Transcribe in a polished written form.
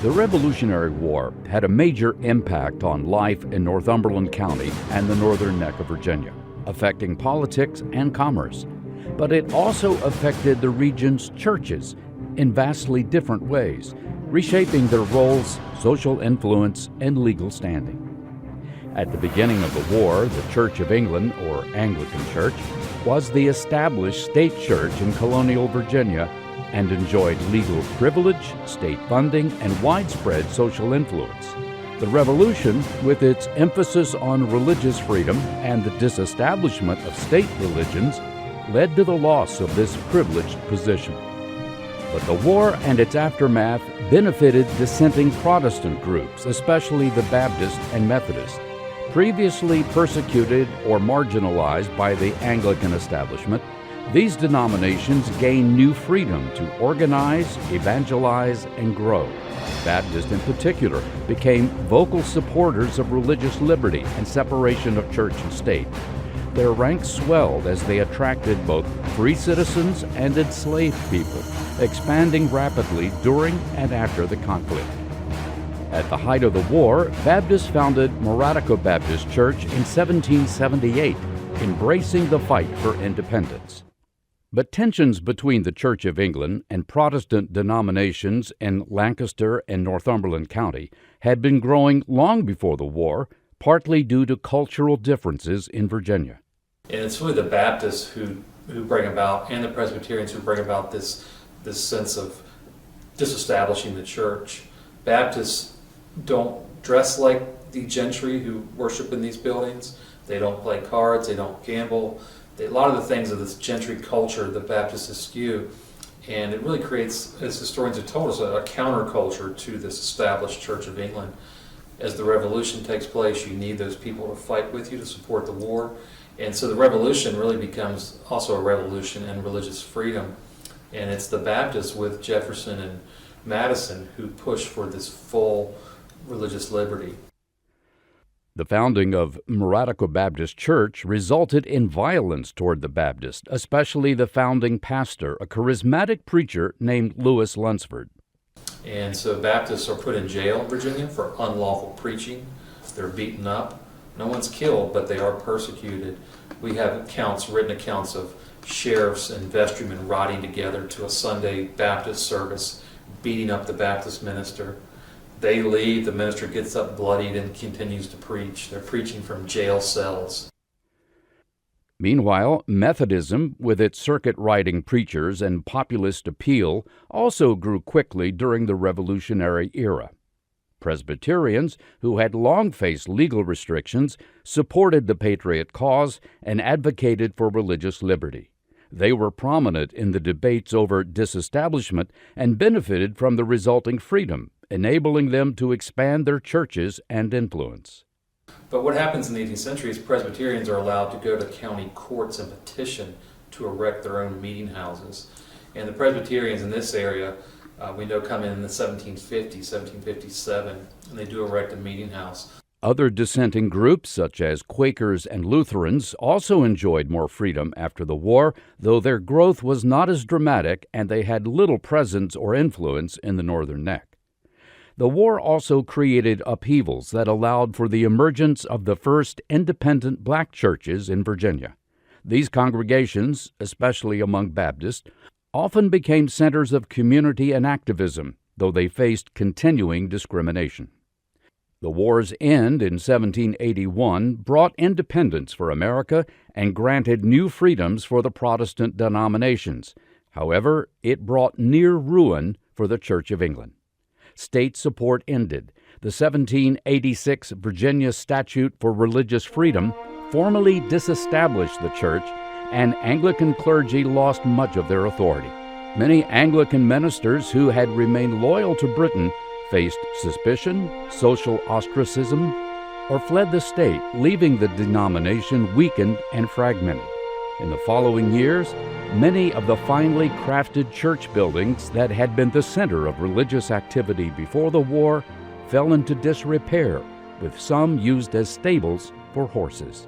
The Revolutionary War had a major impact on life in Northumberland County and the northern neck of Virginia, affecting politics and commerce. But it also affected the region's churches in vastly different ways, reshaping their roles, social influence, and legal standing. At the beginning of the war, the Church of England, or Anglican Church, was the established state church in colonial Virginia and enjoyed legal privilege, state funding, and widespread social influence. The Revolution, with its emphasis on religious freedom and the disestablishment of state religions, led to the loss of this privileged position. But the war and its aftermath benefited dissenting Protestant groups, especially the Baptist and Methodist. Previously persecuted or marginalized by the Anglican establishment, these denominations gained new freedom to organize, evangelize, and grow. Baptists in particular became vocal supporters of religious liberty and separation of church and state. Their ranks swelled as they attracted both free citizens and enslaved people, expanding rapidly during and after the conflict. At the height of the war, Baptists founded Moratico Baptist Church in 1778, embracing the fight for independence. But tensions between the Church of England and Protestant denominations in Lancaster and Northumberland County had been growing long before the war, partly due to cultural differences in Virginia. And it's really the Baptists who bring about, and the Presbyterians who bring about this sense of disestablishing the church. Baptists don't dress like the gentry who worship in these buildings. They don't play cards, they don't gamble. A lot of the things of this gentry culture the Baptists eschew, and it really creates, as historians have told us, a counterculture to this established Church of England. As the Revolution takes place, you need those people to fight with you to support the war. And so the Revolution really becomes also a revolution in religious freedom. And it's the Baptists with Jefferson and Madison who push for this full religious liberty. The founding of Moratico Baptist Church resulted in violence toward the Baptists, especially the founding pastor, a charismatic preacher named Lewis Lunsford. And so Baptists are put in jail in Virginia for unlawful preaching. They're beaten up. No one's killed, but they are persecuted. We have written accounts of sheriffs and vestrymen riding together to a Sunday Baptist service, beating up the Baptist minister. They leave, the minister gets up bloodied and continues to preach. They're preaching from jail cells. Meanwhile, Methodism, with its circuit-riding preachers and populist appeal, also grew quickly during the Revolutionary era. Presbyterians, who had long faced legal restrictions, supported the Patriot cause and advocated for religious liberty. They were prominent in the debates over disestablishment and benefited from the resulting freedom, enabling them to expand their churches and influence. But what happens in the 18th century is Presbyterians are allowed to go to county courts and petition to erect their own meeting houses. And the Presbyterians in this area, we know, come in the 1750s, 1757, and they do erect a meeting house. Other dissenting groups, such as Quakers and Lutherans, also enjoyed more freedom after the war, though their growth was not as dramatic and they had little presence or influence in the Northern Neck. The war also created upheavals that allowed for the emergence of the first independent black churches in Virginia. These congregations, especially among Baptists, often became centers of community and activism, though they faced continuing discrimination. The war's end in 1781 brought independence for America and granted new freedoms for the Protestant denominations. However, it brought near ruin for the Church of England. State support ended. The 1786 Virginia Statute for Religious Freedom formally disestablished the church, and Anglican clergy lost much of their authority. Many Anglican ministers who had remained loyal to Britain faced suspicion, social ostracism, or fled the state, leaving the denomination weakened and fragmented. In the following years, many of the finely crafted church buildings that had been the center of religious activity before the war fell into disrepair, with some used as stables for horses.